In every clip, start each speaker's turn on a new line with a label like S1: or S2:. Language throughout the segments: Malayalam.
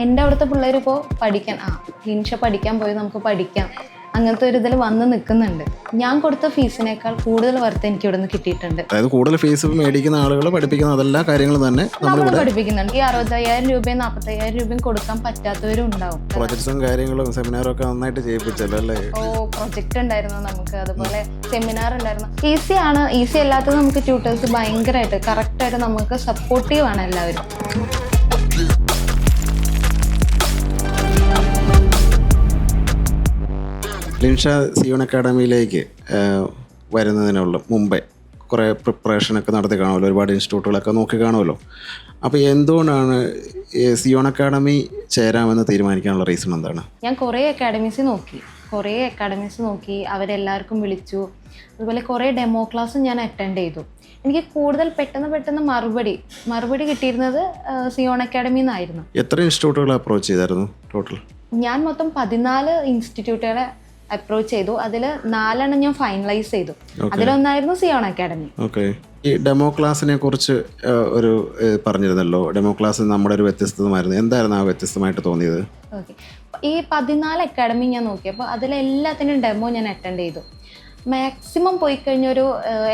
S1: എൻ്റെ അവിടുത്തെ പിള്ളേരിപ്പോൾ പഠിക്കാൻ ലിൻഷ പഠിക്കാൻ പോയി നമുക്ക് പഠിക്കാം അങ്ങനത്തെ ഒരു ഇതിൽ വന്ന് നിൽക്കുന്നുണ്ട്. ഞാൻ കൊടുത്ത ഫീസിനേക്കാൾ കൂടുതൽ വർത്ത് എനിക്ക് ഇവിടെ നിന്ന് കിട്ടിയിട്ടുണ്ട്.
S2: അതായത് കൂടുതൽ ഫീസ് മേടിക്കുന്ന ആളുകൾ പഠിപ്പിക്കുന്ന അതെല്ലാ കാര്യങ്ങളും തന്നെ
S1: നമ്മൾ പഠിപ്പിക്കുന്നുണ്ട്. ഈ 65,000 രൂപയും 45,000 രൂപയും കൊടുക്കാൻ പറ്റാത്തവരും ഉണ്ടാവും.
S2: പ്രൊജക്ട്സും കാര്യങ്ങളും സെമിനാറും ഒക്കെ നന്നായിട്ട് ചെയ്യിപ്പിച്ചല്ലോ അല്ലേ?
S1: പ്രൊജക്ട് ഉണ്ടായിരുന്നു നമുക്ക്, അതുപോലെ സെമിനാർ ഉണ്ടായിരുന്നു. ഈസി അല്ലാത്തത് നമുക്ക് ട്യൂട്ടേഴ്സ് ഭയങ്കരമായിട്ട് കറക്റ്റായിട്ട് നമുക്ക് സപ്പോർട്ടീവ് ആണ് എല്ലാവരും.
S2: ലിൻഷ സിയോൺ അക്കാഡമിയിലേക്ക് വരുന്നതിനുള്ള മുമ്പേ കുറേ പ്രിപ്പറേഷനൊക്കെ നടത്തി കാണുമല്ലോ, ഒരുപാട് ഇൻസ്റ്റിറ്റ്യൂട്ടുകളൊക്കെ നോക്കി കാണുമല്ലോ. അപ്പോൾ എന്തുകൊണ്ടാണ് സിയോൺ അക്കാഡമി ചേരാമെന്ന് തീരുമാനിക്കാനുള്ള റീസൺ എന്താണ്?
S1: ഞാൻ കുറേ അക്കാഡമീസ് നോക്കി അവരെല്ലാവർക്കും വിളിച്ചു. അതുപോലെ കുറേ ഡെമോ ക്ലാസ്സും ഞാൻ അറ്റൻഡ് ചെയ്തു. എനിക്ക് കൂടുതൽ പെട്ടെന്ന് മറുപടി കിട്ടിയിരുന്നത് സിയോൺ അക്കാഡമിയിൽ നിന്നായിരുന്നു.
S2: എത്ര ഇൻസ്റ്റിറ്റ്യൂട്ടുകൾ അപ്രോച്ച് ചെയ്തായിരുന്നു ടോട്ടൽ?
S1: ഞാൻ മൊത്തം 14 ഇൻസ്റ്റിറ്റ്യൂട്ടുകളെ അപ്രോച്ച് ചെയ്തു. അതിൽ 4 ഞാൻ ഫൈനലൈസ് ചെയ്തു. അതിലൊന്നായിരുന്നു സിയോൺ അക്കാഡമി.
S2: ഓക്കെ. ഈ ഡെമോ ക്ലാസ്സിനെ കുറിച്ച് ഒരു പറഞ്ഞിരുന്നല്ലോ, ഡെമോ ക്ലാസ് നമ്മുടെ ഒരു വ്യത്യസ്തമായിരുന്നു. എന്തായിരുന്നു ആ വ്യത്യസ്തമായിട്ട് തോന്നിയത്?
S1: ഓക്കെ, ഈ 14 അക്കാഡമി ഞാൻ നോക്കിയപ്പോൾ അതിലെല്ലാത്തിനും ഡെമോ ഞാൻ അറ്റൻഡ് ചെയ്തു. മാക്സിമം പോയി കഴിഞ്ഞൊരു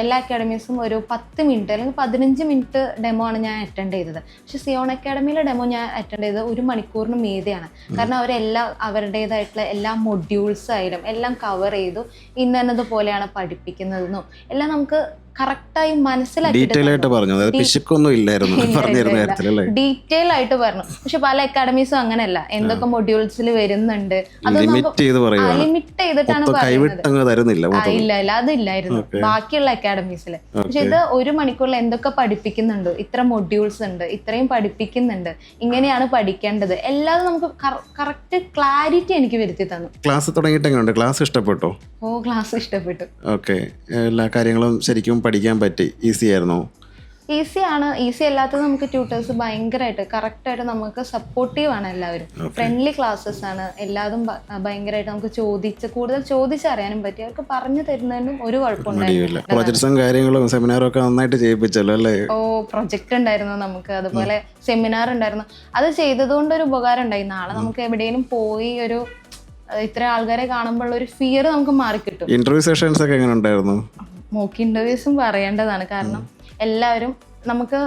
S1: എല്ലാ അക്കാഡമീസും ഒരു 10 മിനിറ്റ് അല്ലെങ്കിൽ 15 മിനിറ്റ് ഡെമോ ആണ് ഞാൻ അറ്റൻഡ് ചെയ്തത്. പക്ഷെ സിയോൺ അക്കാഡമിയിലെ ഡെമോ ഞാൻ അറ്റൻഡ് ചെയ്തത് 1 മണിക്കൂറിന് മീതെയാണ്. കാരണം അവരെല്ലാം അവരുടേതായിട്ടുള്ള എല്ലാ മൊഡ്യൂൾസ് ആയാലും എല്ലാം കവർ ചെയ്തു. ഇന്നതുപോലെയാണ് പഠിപ്പിക്കുന്നതെന്നും എല്ലാം നമുക്ക് കറക്റ്റായി മനസ്സിലാക്കി ഡീറ്റെയിൽ ആയിട്ട് പറഞ്ഞു. പക്ഷെ പല അക്കാഡമീസും അങ്ങനെയല്ല, എന്തൊക്കെ മൊഡ്യൂൾസിൽ വരുന്നുണ്ട് അത് ലിമിറ്റ് ചെയ്തിട്ടാണ് പറയുന്നത്. ഇല്ല അതില്ലായിരുന്നു ബാക്കിയുള്ള അക്കാഡമീസിൽ. പക്ഷെ ഇത് 1 മണിക്കൂറിൽ എന്തൊക്കെ പഠിപ്പിക്കുന്നുണ്ട്, ഇത്ര മൊഡ്യൂൾസ് ഉണ്ട്, ഇത്രയും പഠിപ്പിക്കുന്നുണ്ട്, ഇങ്ങനെയാണ് പഠിക്കേണ്ടത്, എല്ലാം നമുക്ക് കറക്റ്റ് ക്ലാരിറ്റി എനിക്ക് വരുത്തി തന്നു.
S2: ക്ലാസ് തുടങ്ങിയിട്ട് എങ്ങനെയുണ്ട്? ക്ലാസ് ഇഷ്ടപ്പെട്ടോ?
S1: ക്ലാസ് ഇഷ്ടപ്പെട്ടു.
S2: ഓക്കെ, എല്ലാ കാര്യങ്ങളും ശരിക്കും പഠിക്കാൻ പറ്റി? ഈസി ആയിരുന്നോ?
S1: ഈസി അല്ലാത്തത് നമുക്ക് ട്യൂട്ടേഴ്സ് ഭയങ്കരമായിട്ട് കറക്റ്റായിട്ട് നമുക്ക് സപ്പോർട്ടീവ് ആണ്. എല്ലാവരും ഫ്രണ്ട്ലി ക്ലാസ്സസ് ആണ്. എല്ലാതും ഭയങ്കരമായിട്ട് നമുക്ക് കൂടുതൽ ചോദിച്ചറിയാനും പറ്റി. അവർക്ക് പറഞ്ഞു തരുന്നതിനും ഒരു കുഴപ്പമുണ്ടായില്ല.
S2: പ്രൊജക്ട്സും കാര്യങ്ങളും സെമിനാറും ഒക്കെ നന്നായിട്ട് ചെയ്യിപ്പിച്ചല്ലോ അല്ലേ?
S1: പ്രൊജക്ട് ഉണ്ടായിരുന്നു നമുക്ക്, അതുപോലെ സെമിനാർ ഉണ്ടായിരുന്നു. അത് ചെയ്തതുകൊണ്ട് ഒരു ഉപകാരം ഉണ്ടായി. നാളെ നമുക്ക് എവിടെയെങ്കിലും പോയി ഒരു ഇത്ര ആൾക്കാരെ കാണുമ്പോൾ ഒരു ഫിയർ നമുക്ക് മാറിക്കിട്ടും.
S2: ഇന്റർവ്യൂ സെഷൻസ് ഒക്കെ എങ്ങനെ ഉണ്ടായിരുന്നു?
S1: മോക്ക് ഇന്റർവ്യൂസും പറയേണ്ടതാണ്. കാരണം എല്ലാവരും നമുക്ക്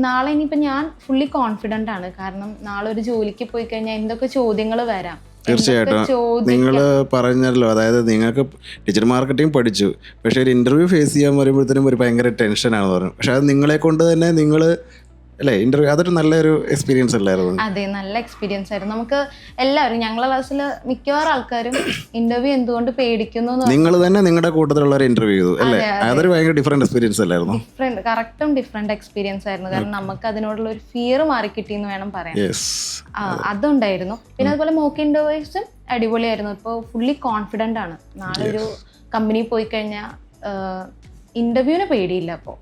S1: നാളെ ഇനിയിപ്പോൾ ഞാൻ ഫുള്ളി കോൺഫിഡൻ്റ് ആണ്. കാരണം നാളെ ഒരു ജോലിക്ക് പോയി കഴിഞ്ഞാൽ എന്തൊക്കെ ചോദ്യങ്ങൾ വരാം.
S2: തീർച്ചയായിട്ടും നിങ്ങൾ പറഞ്ഞല്ലോ, അതായത് നിങ്ങൾക്ക് ഡിജിറ്റൽ മാർക്കറ്റിംഗ് പഠിച്ചു, പക്ഷേ ഒരു ഇൻ്റർവ്യൂ ഫേസ് ചെയ്യാൻ വരുമ്പോഴത്തേനും ഒരു ഭയങ്കര ടെൻഷനാണെന്ന് പറഞ്ഞു. പക്ഷെ അത് നിങ്ങളെ കൊണ്ട് തന്നെ നിങ്ങൾ അല്ലേ ഇന്റർവ്യൂ, അതൊരു നല്ലൊരു എക്സ്പീരിയൻസ് അല്ലായിരുന്നു?
S1: അതെ, നല്ല എക്സ്പീരിയൻസ് ആയിരുന്നു. നമുക്ക് എല്ലാവരും ഞങ്ങളുടെ ക്ലാസ്സിൽ മിക്കവാറും ആൾക്കാരും ഇന്റർവ്യൂ എന്തുകൊണ്ട് പേടിക്കുന്നു,
S2: നിങ്ങൾ തന്നെ നിങ്ങളുടെ കൂട്ടത്തിലുള്ളവർ ഇന്റർവ്യൂ ചെയ്തു അല്ലേ? അതൊരു ഭയങ്കര ഡിഫറെന്റ് എക്സ്പീരിയൻസ് അല്ലായിരുന്നു?
S1: ഡിഫറെന്റ് എക്സ്പീരിയൻസ് ആയിരുന്നു. കാരണം നമുക്ക് അതിനോടുള്ള ഒരു ഫിയർ മാറിക്കിട്ടിയെന്ന് വേണം പറയാൻ. അതുണ്ടായിരുന്നു. പിന്നെ അതുപോലെ മോക്ക് ഇന്റർവ്യൂസും അടിപൊളിയായിരുന്നു. ഇപ്പോൾ ഫുള്ളി കോൺഫിഡൻ്റ് ആണ്. നാളെ ഒരു കമ്പനി പോയി കഴിഞ്ഞാൽ ഇന്റർവ്യൂവിന് പേടിയില്ല. അപ്പോൾ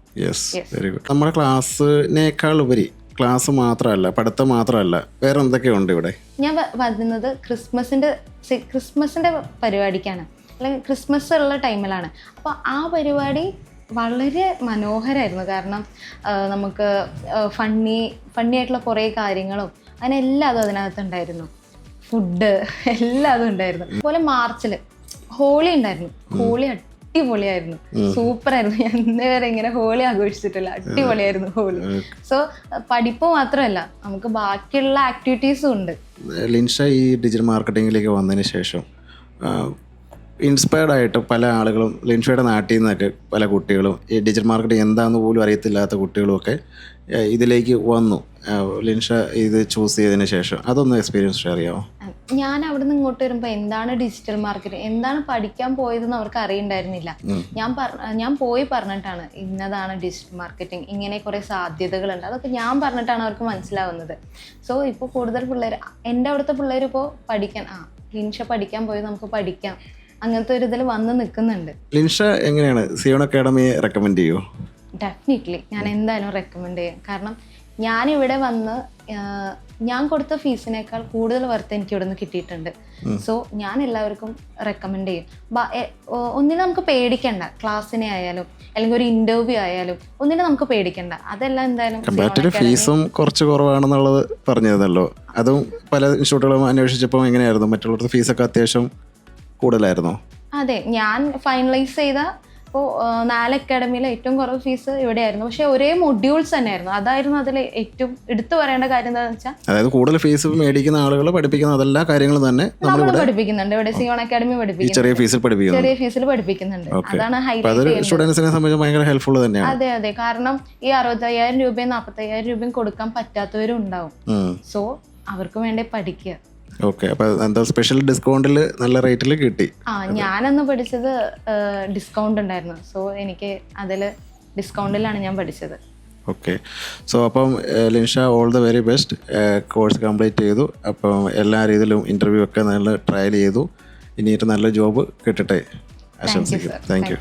S2: വെരി ഗുഡ്. നമ്മുടെ ക്ലാസ്സിനേക്കാൾ ഉപരി ക്ലാസ് മാത്രമല്ല, പഠിത്തം മാത്രമല്ല, വേറെ എന്തൊക്കെയുണ്ട് ഇവിടെ?
S1: ഞാൻ വരുന്നത് ക്രിസ്മസിന്റെ പരിപാടിക്കാണ്, അല്ലെങ്കിൽ ക്രിസ്മസ് ഉള്ള ടൈമിലാണ്. അപ്പോൾ ആ പരിപാടി വളരെ മനോഹരമായിരുന്നു. കാരണം നമുക്ക് ഫണ്ണി ആയിട്ടുള്ള കുറേ കാര്യങ്ങളും അങ്ങനെ എല്ലാതും അതിനകത്തുണ്ടായിരുന്നു. ഫുഡ് എല്ലാതും ഉണ്ടായിരുന്നു. അതുപോലെ മാർച്ചിൽ ഹോളി ഉണ്ടായിരുന്നു. ഹോളി അടിപൊളിയായിരുന്നു, സൂപ്പറായിരുന്നു. ഞാൻ ഇന്നേവരെ ഇങ്ങനെ ഹോളി ആഘോഷിച്ചിട്ടില്ല. അടിപൊളിയായിരുന്നു ഹോളി. സോ പഠിപ്പ് മാത്രമല്ല, നമുക്ക് ബാക്കിയുള്ള ആക്ടിവിറ്റീസും ഉണ്ട്.
S2: ലിൻഷ ഈ ഡിജിറ്റൽ മാർക്കറ്റിങ്ങിലേക്ക് വന്നതിന് ശേഷം ഇൻസ്പയർഡ് ആയിട്ട് പല ആളുകളും, ലിൻഷയുടെ നാട്ടിൽ നിന്നൊക്കെ പല കുട്ടികളും ഈ ഡിജിറ്റൽ മാർക്കറ്റിംഗ് എന്താണെന്ന് പോലും അറിയത്തില്ലാത്ത കുട്ടികളുമൊക്കെ ഇതിലേക്ക് വന്നു. ലിൻഷ ഇത് ചൂസ് ചെയ്തതിന് ശേഷം അതൊന്ന് എക്സ്പീരിയൻസ് ഷെയർ ചെയ്യാമോ?
S1: ഞാൻ അവിടെ നിന്ന് ഇങ്ങോട്ട് വരുമ്പോൾ എന്താണ് ഡിജിറ്റൽ മാർക്കറ്റിംഗ്, എന്താണ് പഠിക്കാൻ പോയതെന്ന് അവർക്ക് അറിയണ്ടായിരുന്നില്ല. ഞാൻ പോയി പറഞ്ഞിട്ടാണ് ഇന്നതാണ് ഡിജിറ്റൽ മാർക്കറ്റിംഗ്, ഇങ്ങനെ കുറേ സാധ്യതകളുണ്ട്, അതൊക്കെ ഞാൻ പറഞ്ഞിട്ടാണ് അവർക്ക് മനസ്സിലാവുന്നത്. സോ ഇപ്പോൾ കൂടുതൽ പിള്ളേർ, എൻ്റെ അവിടുത്തെ പിള്ളേർ ഇപ്പോൾ പഠിക്കാൻ ലിൻഷ പഠിക്കാൻ പോയി നമുക്ക് പഠിക്കാം അങ്ങനത്തെ ഒരു ഇതിൽ വന്ന് നിൽക്കുന്നുണ്ട്.
S2: ലിൻഷ എങ്ങനെയാണ് സിയോൺ അക്കാഡമിയെ റെക്കമെൻഡ് ചെയ്യുമോ?
S1: ഡെഫിനറ്റ്ലി ഞാൻ എന്തായാലും റെക്കമെൻഡ് ചെയ്യും. കാരണം ഞാനിവിടെ വന്ന് ഞാൻ കൊടുത്ത ഫീസിനേക്കാൾ കൂടുതൽ വർത്ത് എനിക്ക് ഇവിടെ നിന്ന് കിട്ടിയിട്ടുണ്ട്. സോ ഞാൻ എല്ലാവർക്കും റെക്കമെൻഡ് ചെയ്യും. ഒന്നിനും നമുക്ക് പേടിക്കണ്ട, ക്ലാസ്സിനെ ആയാലും അല്ലെങ്കിൽ ഒരു ഇന്റർവ്യൂ ആയാലും ഒന്നിനും നമുക്ക് പേടിക്കണ്ട. അതെല്ലാം എന്തായാലും
S2: ഫീസും കുറച്ച് കുറവാണെന്നുള്ളത് പറഞ്ഞതല്ലോ. അതും പല ഇൻസ്റ്റിറ്റ്യൂട്ടുകളും അന്വേഷിച്ചപ്പോൾ എങ്ങനെയായിരുന്നു? മറ്റുള്ളവർക്ക് ഫീസൊക്കെ അത്യാവശ്യം കൂടുതലായിരുന്നോ?
S1: അതെ, ഞാൻ ഫൈനലൈസ് ചെയ്ത ഇപ്പോൾ 4 അക്കാഡമിയിലെ ഏറ്റവും കുറവ് ഫീസ് ഇവിടെയായിരുന്നു. പക്ഷെ ഒരേ മൊഡ്യൂൾസ് തന്നെയായിരുന്നു. അതായിരുന്നു അതിൽ ഏറ്റവും എടുത്തു പറയേണ്ട കാര്യം എന്താണെന്ന് വെച്ചാൽ,
S2: അതായത് കൂടുതൽ ഫീസ് മേടിക്കുന്ന ആളുകൾ പഠിപ്പിക്കുന്ന അതെല്ലാ കാര്യങ്ങളും തന്നെ
S1: നമ്മൾ പഠിപ്പിക്കുന്നുണ്ട്. ഇവിടെ സിയോൺ അക്കാഡമി പഠിപ്പിക്കുന്നു,
S2: ചെറിയ ഫീസിൽ
S1: പഠിപ്പിക്കുന്നുണ്ട്. അതാണ്
S2: സ്റ്റുഡൻസിനെ സംബന്ധിച്ച് ഭയങ്കര ഹെൽപ്ഫുൾ തന്നെയാണ്.
S1: അതെ അതെ, കാരണം ഈ 65,000 രൂപയും 45,000 രൂപയും കൊടുക്കാൻ പറ്റാത്തവരും ഉണ്ടാവും. സോ അവർക്ക് വേണ്ടി പഠിക്കുക.
S2: ഓക്കെ, അപ്പൊ എന്താ സ്പെഷ്യൽ ഡിസ്കൗണ്ടിൽ നല്ല റേറ്റിൽ കിട്ടി?
S1: ഞാനന്ന് പഠിച്ചത് ഡിസ്കൗണ്ട് ഉണ്ടായിരുന്നു. സോ എനിക്ക് അതിൽ ഡിസ്കൗണ്ടിലാണ് ഞാൻ പഠിച്ചത്.
S2: ഓക്കെ, സോ അപ്പം Linsha, all the very best. Course complete ചെയ്തു. അപ്പം എല്ലാ രീതിയിലും ഇൻ്റർവ്യൂ ഒക്കെ നല്ല ട്രയൽ ചെയ്തു. ഇനിയിട്ട് നല്ല ജോബ് കിട്ടട്ടെ ആശംസിക്കുന്നു. Thank you.